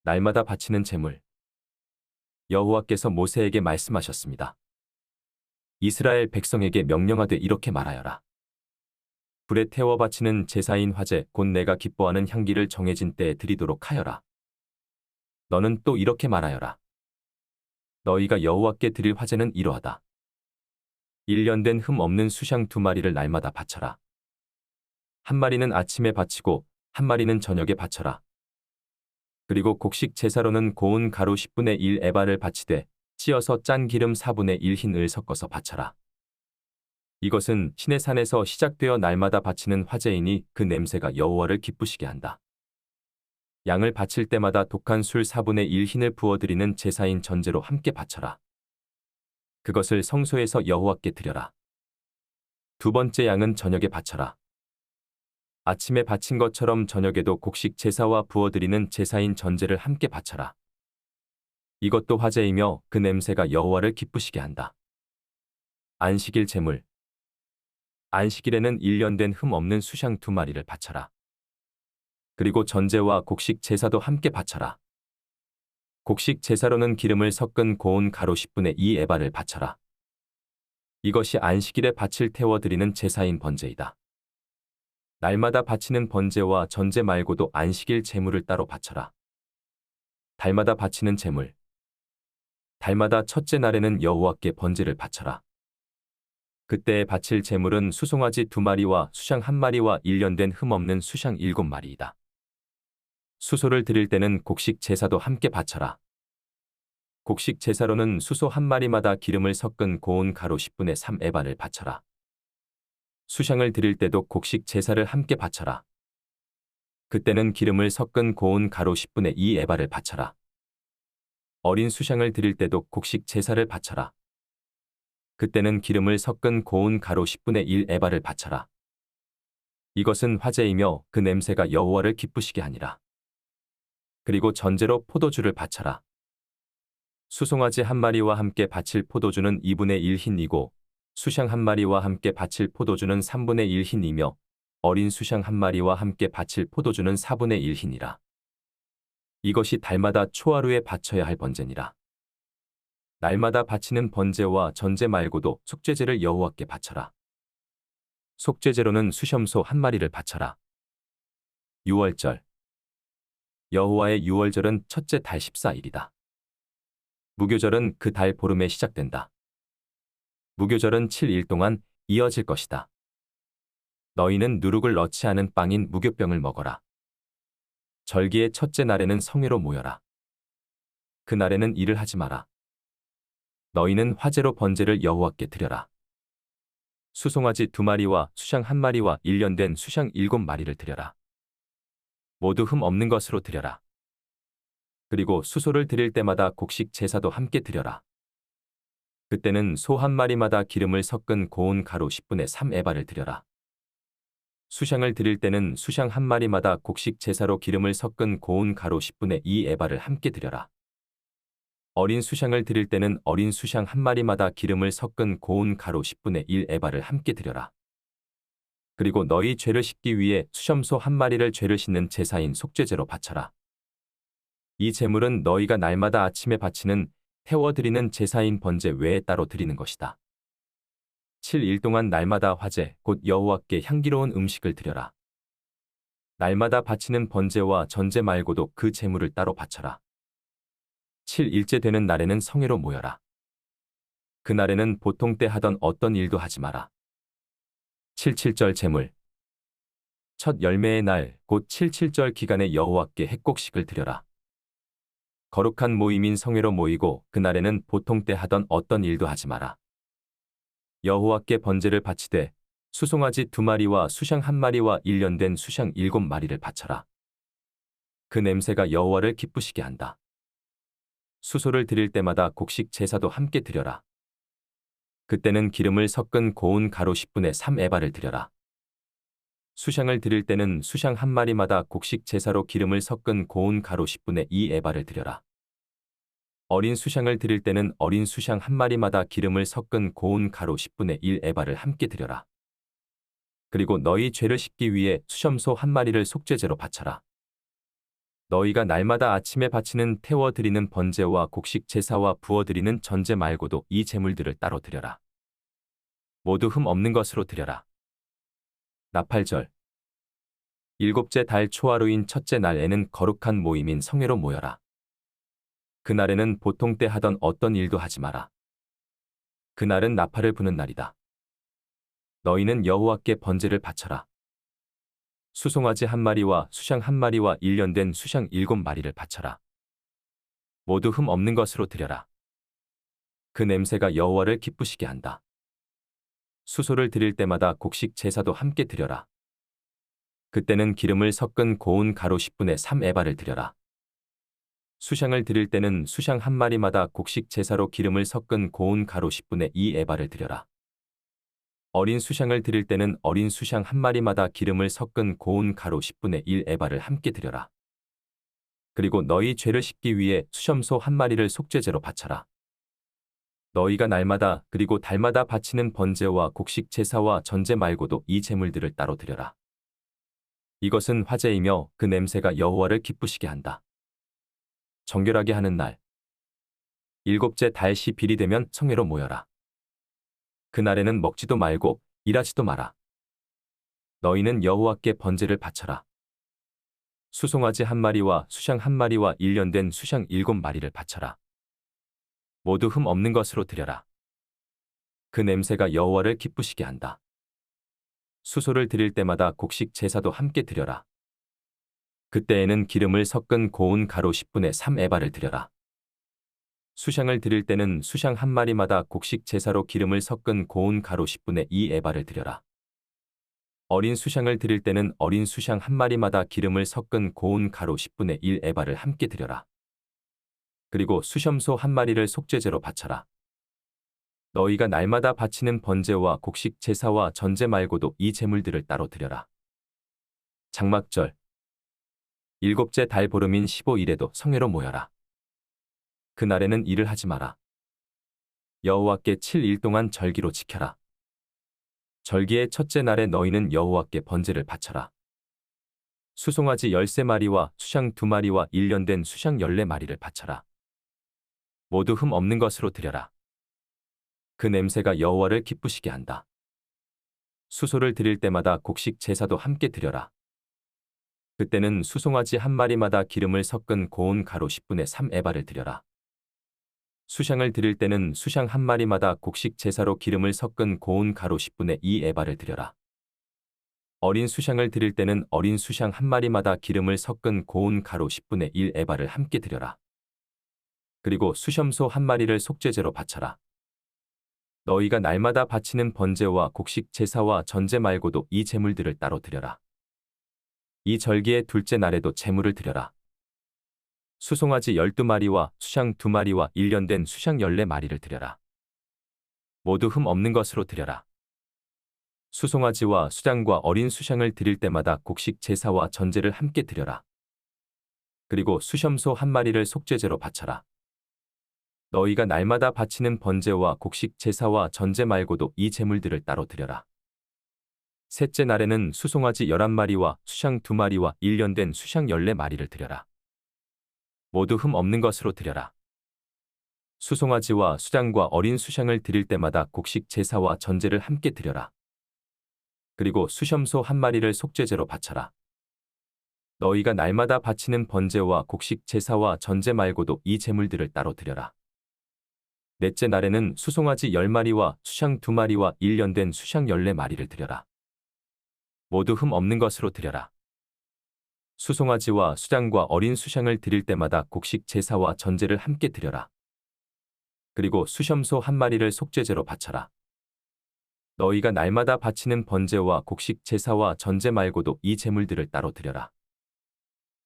날마다 바치는 제물. 여호와께서 모세에게 말씀하셨습니다. 이스라엘 백성에게 명령하되 이렇게 말하여라. 불에 태워 바치는 제사인 화제 곧 내가 기뻐하는 향기를 정해진 때에 드리도록 하여라. 너는 또 이렇게 말하여라. 너희가 여호와께 드릴 화제는 이러하다. 1년 된 흠 없는 수샹 2마리를 날마다 바쳐라. 한 마리는 아침에 바치고 한 마리는 저녁에 바쳐라. 그리고 곡식 제사로는 고운 가루 10분의 1 에바를 바치되 찌어서 짠 기름 4분의 1 흰을 섞어서 바쳐라. 이것은 신의 산에서 시작되어 날마다 바치는 화제이니 그 냄새가 여호와를 기쁘시게 한다. 양을 바칠 때마다 독한 술 4분의 1 흰을 부어드리는 제사인 전제로 함께 바쳐라. 그것을 성소에서 여호와께 드려라. 두 번째 양은 저녁에 바쳐라. 아침에 바친 것처럼 저녁에도 곡식 제사와 부어드리는 제사인 전제를 함께 바쳐라. 이것도 화제이며 그 냄새가 여호와를 기쁘시게 한다. 안식일 제물. 안식일에는 1년 된 흠 없는 수샹 2마리를 바쳐라. 그리고 전제와 곡식 제사도 함께 바쳐라. 곡식 제사로는 기름을 섞은 고운 가루 10분의 2 에바를 바쳐라. 이것이 안식일에 밭을 태워드리는 제사인 번제이다. 날마다 바치는 번제와 전제 말고도 안식일 제물을 따로 바쳐라. 달마다 바치는 제물. 달마다 첫째 날에는 여호와께 번제를 바쳐라. 그때에 바칠 제물은 수송아지 2마리와 수샹 1마리와 1년 된 흠 없는 수샹 7마리이다. 수소를 드릴 때는 곡식 제사도 함께 바쳐라. 곡식 제사로는 수소 1마리마다 기름을 섞은 고운 가루 10분의 3 에바를 바쳐라. 수샹을 드릴 때도 곡식 제사를 함께 바쳐라. 그때는 기름을 섞은 고운 가루 10분의 2 에바를 바쳐라. 어린 수샹을 드릴 때도 곡식 제사를 바쳐라. 그때는 기름을 섞은 고운 가루 10분의 1 에바를 바쳐라. 이것은 화제이며 그 냄새가 여호와를 기쁘시게 하니라. 그리고 전제로 포도주를 바쳐라. 수송아지 1마리와 함께 바칠 포도주는 2분의 1 흰이고 수샹 1마리와 함께 바칠 포도주는 3분의 1 흰이며 어린 수샹 1마리와 함께 바칠 포도주는 4분의 1 흰이라. 이것이 달마다 초하루에 바쳐야 할 번제니라. 날마다 바치는 번제와 전제 말고도 속죄제를 여호와께 바쳐라. 속죄제로는 수염소 1마리를 바쳐라. 유월절. 여호와의 유월절은 첫째 달 14일이다. 무교절은 그 달 보름에 시작된다. 무교절은 7일 동안 이어질 것이다. 너희는 누룩을 넣지 않은 빵인 무교병을 먹어라. 절기의 첫째 날에는 성회로 모여라. 그 날에는 일을 하지 마라. 너희는 화제로 번제를 여호와께 드려라. 수송아지 2마리와 수샹 1마리와 1년 된 수샹 7마리를 드려라. 모두 흠 없는 것으로 드려라. 그리고 수소를 드릴 때마다 곡식 제사도 함께 드려라. 그때는 소 1마리마다 기름을 섞은 고운 가루 10분의 3 에바를 드려라. 수샹을 드릴 때는 수샹 1마리마다 곡식 제사로 기름을 섞은 고운 가루 10분의 2 에바를 함께 드려라. 어린 수샹을 드릴 때는 어린 수샹 1마리마다 기름을 섞은 고운 가루 10분의 1 에바를 함께 드려라. 그리고 너희 죄를 씻기 위해 수염소 1마리를 죄를 씻는 제사인 속죄제로 바쳐라. 이 제물은 너희가 날마다 아침에 바치는 태워드리는 제사인 번제 외에 따로 드리는 것이다. 7일 동안 날마다 화제 곧 여호와께 향기로운 음식을 드려라. 날마다 바치는 번제와 전제 말고도 그 제물을 따로 바쳐라. 7일째 되는 날에는 성회로 모여라. 그날에는 보통 때 하던 어떤 일도 하지 마라. 77절 제물. 첫 열매의 날 곧 77절 기간에 여호와께 핵곡식을 드려라. 거룩한 모임인 성회로 모이고 그날에는 보통 때 하던 어떤 일도 하지 마라. 여호와께 번제를 바치되 수송아지 2마리와 수샹 1마리와 1년 된 수샹 7마리를 바쳐라. 그 냄새가 여호와를 기쁘시게 한다. 수소를 드릴 때마다 곡식 제사도 함께 드려라. 그때는 기름을 섞은 고운 가루 10분의 3 에바를 드려라. 수샹을 드릴 때는 수샹 1마리마다 곡식 제사로 기름을 섞은 고운 가루 10분의 2 에바를 드려라. 어린 수샹을 드릴 때는 어린 수샹 1마리마다 기름을 섞은 고운 가루 10분의 1 에바를 함께 드려라. 그리고 너희 죄를 씻기 위해 수염소 1마리를 속죄제로 바쳐라. 너희가 날마다 아침에 바치는 태워 드리는 번제와 곡식 제사와 부어 드리는 전제 말고도 이 제물들을 따로 드려라. 모두 흠 없는 것으로 드려라. 나팔절. 일곱째 달 초하루인 첫째 날에는 거룩한 모임인 성회로 모여라. 그날에는 보통 때 하던 어떤 일도 하지 마라. 그날은 나팔을 부는 날이다. 너희는 여호와께 번제를 바쳐라. 수송아지 한 마리와 수샹 한 마리와 일년된 수샹 7마리를 바쳐라. 모두 흠 없는 것으로 드려라. 그 냄새가 여호와를 기쁘시게 한다. 수소를 드릴 때마다 곡식 제사도 함께 드려라. 그때는 기름을 섞은 고운 가루 10분의 3 에바를 드려라. 수샹을 드릴 때는 수샹 한 마리마다 곡식 제사로 기름을 섞은 고운 가루 10분의 2 에바를 드려라. 어린 수샹을 드릴 때는 어린 수샹 한 마리마다 기름을 섞은 고운 가루 10분의 1 에바를 함께 드려라. 그리고 너희 죄를 씻기 위해 수염소 한 마리를 속죄제로 바쳐라. 너희가 날마다 그리고 달마다 바치는 번제와 곡식 제사와 전제 말고도 이 제물들을 따로 드려라. 이것은 화제이며 그 냄새가 여호와를 기쁘시게 한다. 정결하게 하는 날. 일곱째 달시 빌이 되면 성회로 모여라. 그날에는 먹지도 말고 일하지도 마라. 너희는 여호와께 번제를 바쳐라. 수송아지 한 마리와 수샹 한 마리와 일년된 수샹 7마리를 바쳐라. 모두 흠 없는 것으로 드려라. 그 냄새가 여호와를 기쁘시게 한다. 수소를 드릴 때마다 곡식 제사도 함께 드려라. 그때에는 기름을 섞은 고운 가루 10분의 3 에바를 드려라. 수샹을 드릴 때는 수샹 한 마리마다 곡식 제사로 기름을 섞은 고운 가루 10분의 2 에바를 드려라. 어린 수샹을 드릴 때는 어린 수샹 한 마리마다 기름을 섞은 고운 가루 10분의 1 에바를 함께 드려라. 그리고 수염소 한 마리를 속죄제로 바쳐라. 너희가 날마다 바치는 번제와 곡식 제사와 전제 말고도 이 제물들을 따로 드려라. 장막절. 일곱째 달 보름인 15일에도 성회로 모여라. 그날에는 일을 하지 마라. 여호와께 7일 동안 절기로 지켜라. 절기의 첫째 날에 너희는 여호와께 번제를 바쳐라. 수송아지 13마리와 수샹 2마리와 일년된 수샹 14마리를 바쳐라. 모두 흠 없는 것으로 드려라. 그 냄새가 여호와를 기쁘시게 한다. 수소를 드릴 때마다 곡식 제사도 함께 드려라. 그때는 수송아지 한 마리마다 기름을 섞은 고운 가루 10분의 3 에바를 드려라. 수샹을 드릴 때는 수샹 한 마리마다 곡식 제사로 기름을 섞은 고운 가루 10분의 2 에바를 드려라. 어린 수샹을 드릴 때는 어린 수샹 한 마리마다 기름을 섞은 고운 가루 10분의 1 에바를 함께 드려라. 그리고 수염소 한 마리를 속죄제로 바쳐라. 너희가 날마다 바치는 번제와 곡식 제사와 전제 말고도 이 제물들을 따로 드려라. 이 절기의 둘째 날에도 제물을 드려라. 수송아지 12마리와 수샹 2마리와 일년된 수샹 14마리를 드려라. 모두 흠 없는 것으로 드려라. 수송아지와 수장과 어린 수샹을 드릴 때마다 곡식 제사와 전제를 함께 드려라. 그리고 수염소 한 마리를 속죄제로 바쳐라. 너희가 날마다 바치는 번제와 곡식 제사와 전제 말고도 이 제물들을 따로 드려라. 셋째 날에는 수송아지 11마리와 수샹 2마리와 일년된 수샹 14마리를 드려라. 모두 흠 없는 것으로 드려라. 수송아지와 수장과 어린 수샹을 드릴 때마다 곡식 제사와 전제를 함께 드려라. 그리고 수염소 한 마리를 속죄제로 바쳐라. 너희가 날마다 바치는 번제와 곡식 제사와 전제 말고도 이 제물들을 따로 드려라. 넷째 날에는 수송아지 10마리와 수샹 2마리와 일년된 수샹 14마리를 드려라. 모두 흠 없는 것으로 드려라. 수송아지와 수장과 어린 수샹을 드릴 때마다 곡식 제사와 전제를 함께 드려라. 그리고 수염소 한 마리를 속죄제로 바쳐라. 너희가 날마다 바치는 번제와 곡식 제사와 전제 말고도 이 제물들을 따로 드려라.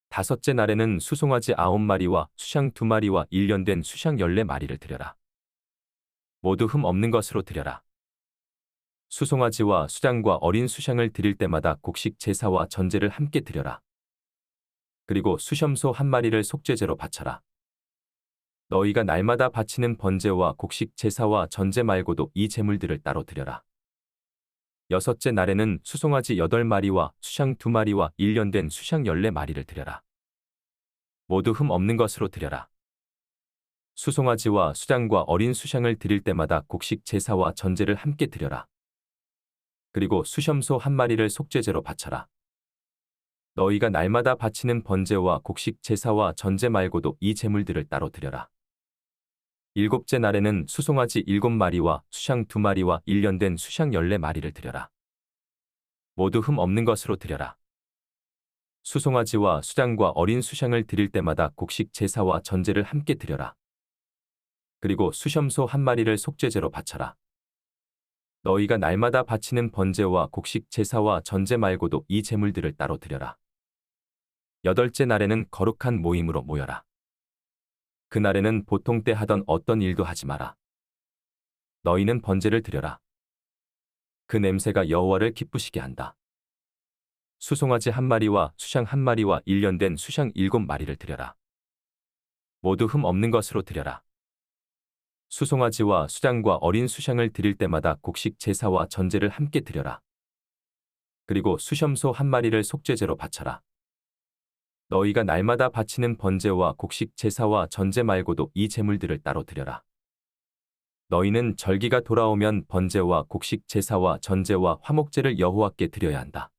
다섯째 날에는 수송아지 9마리와 수샹 2마리와 일년된 수샹 14마리를 드려라. 모두 흠 없는 것으로 드려라. 수송아지와 수장과 어린 수샹을 드릴 때마다 곡식 제사와 전제를 함께 드려라. 그리고 수염소 한 마리를 속죄제로 바쳐라. 너희가 날마다 바치는 번제와 곡식 제사와 전제 말고도 이 제물들을 따로 드려라. 여섯째 날에는 수송아지 8마리와 수샹 2마리와 일년된 수샹 14마리를 드려라. 모두 흠 없는 것으로 드려라. 수송아지와 수장과 어린 수샹을 드릴 때마다 곡식 제사와 전제를 함께 드려라. 그리고 수염소 한 마리를 속죄제로 바쳐라. 너희가 날마다 바치는 번제와 곡식 제사와 전제 말고도 이 제물들을 따로 드려라. 일곱째 날에는 수송아지 7마리와 수샹 2마리와 1년 된 수샹 14마리를 드려라. 모두 흠 없는 것으로 드려라. 수송아지와 수장과 어린 수샹을 드릴 때마다 곡식 제사와 전제를 함께 드려라. 그리고 수염소 한 마리를 속죄제로 바쳐라. 너희가 날마다 바치는 번제와 곡식 제사와 전제 말고도 이 제물들을 따로 드려라. 여덟째 날에는 거룩한 모임으로 모여라. 그날에는 보통 때 하던 어떤 일도 하지 마라. 너희는 번제를 드려라. 그 냄새가 여호와를 기쁘시게 한다. 수송아지 한 마리와 수샹 한 마리와 1년 된 수샹 7마리를 드려라. 모두 흠 없는 것으로 드려라. 수송아지와 수장과 어린 수샹을 드릴 때마다 곡식 제사와 전제를 함께 드려라. 그리고 수염소 한 마리를 속죄제로 바쳐라. 너희가 날마다 바치는 번제와 곡식 제사와 전제 말고도 이 제물들을 따로 드려라. 너희는 절기가 돌아오면 번제와 곡식 제사와 전제와 화목제를 여호와께 드려야 한다.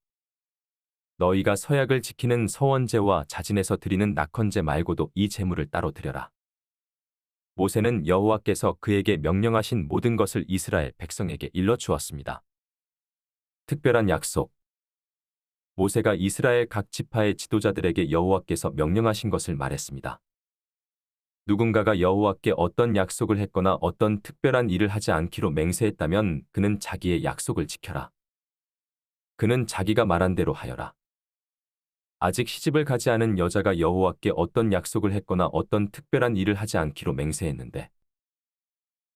너희가 서약을 지키는 서원제와 자진해서 드리는 낙헌제 말고도 이 제물을 따로 드려라. 모세는 여호와께서 그에게 명령하신 모든 것을 이스라엘 백성에게 일러 주었습니다. 특별한 약속. 모세가 이스라엘 각 지파의 지도자들에게 여호와께서 명령하신 것을 말했습니다. 누군가가 여호와께 어떤 약속을 했거나 어떤 특별한 일을 하지 않기로 맹세했다면 그는 자기의 약속을 지켜라. 그는 자기가 말한 대로 하여라. 아직 시집을 가지 않은 여자가 여호와께 어떤 약속을 했거나 어떤 특별한 일을 하지 않기로 맹세했는데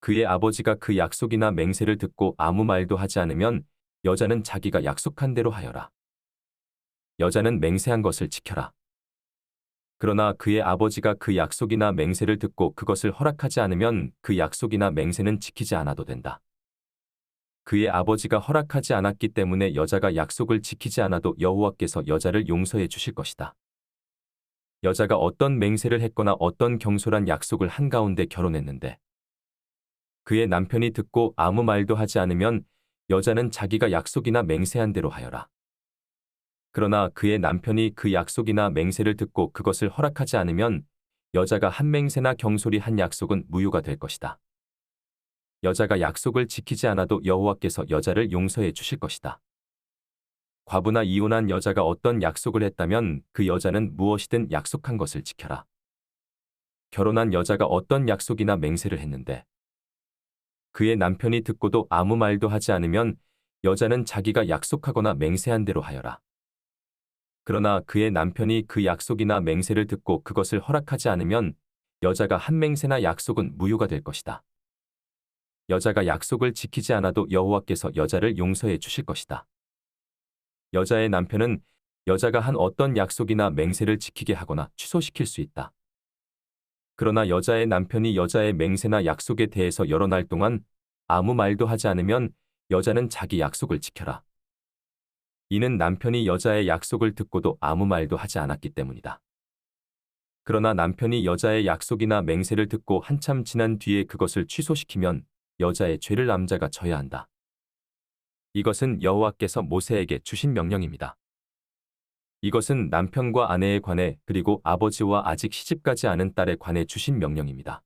그의 아버지가 그 약속이나 맹세를 듣고 아무 말도 하지 않으면 여자는 자기가 약속한 대로 하여라. 여자는 맹세한 것을 지켜라. 그러나 그의 아버지가 그 약속이나 맹세를 듣고 그것을 허락하지 않으면 그 약속이나 맹세는 지키지 않아도 된다. 그의 아버지가 허락하지 않았기 때문에 여자가 약속을 지키지 않아도 여호와께서 여자를 용서해 주실 것이다. 여자가 어떤 맹세를 했거나 어떤 경솔한 약속을 한가운데 결혼했는데 그의 남편이 듣고 아무 말도 하지 않으면 여자는 자기가 약속이나 맹세한 대로 하여라. 그러나 그의 남편이 그 약속이나 맹세를 듣고 그것을 허락하지 않으면 여자가 한 맹세나 경솔히 한 약속은 무효가 될 것이다. 여자가 약속을 지키지 않아도 여호와께서 여자를 용서해 주실 것이다. 과부나 이혼한 여자가 어떤 약속을 했다면 그 여자는 무엇이든 약속한 것을 지켜라. 결혼한 여자가 어떤 약속이나 맹세를 했는데 그의 남편이 듣고도 아무 말도 하지 않으면 여자는 자기가 약속하거나 맹세한 대로 하여라. 그러나 그의 남편이 그 약속이나 맹세를 듣고 그것을 허락하지 않으면 여자가 한 맹세나 약속은 무효가 될 것이다. 여자가 약속을 지키지 않아도 여호와께서 여자를 용서해 주실 것이다. 여자의 남편은 여자가 한 어떤 약속이나 맹세를 지키게 하거나 취소시킬 수 있다. 그러나 여자의 남편이 여자의 맹세나 약속에 대해서 여러 날 동안 아무 말도 하지 않으면 여자는 자기 약속을 지켜라. 이는 남편이 여자의 약속을 듣고도 아무 말도 하지 않았기 때문이다. 그러나 남편이 여자의 약속이나 맹세를 듣고 한참 지난 뒤에 그것을 취소시키면 여자의 죄를 남자가 져야 한다. 이것은 여호와께서 모세에게 주신 명령입니다. 이것은 남편과 아내에 관해 그리고 아버지와 아직 시집가지 않은 딸에 관해 주신 명령입니다.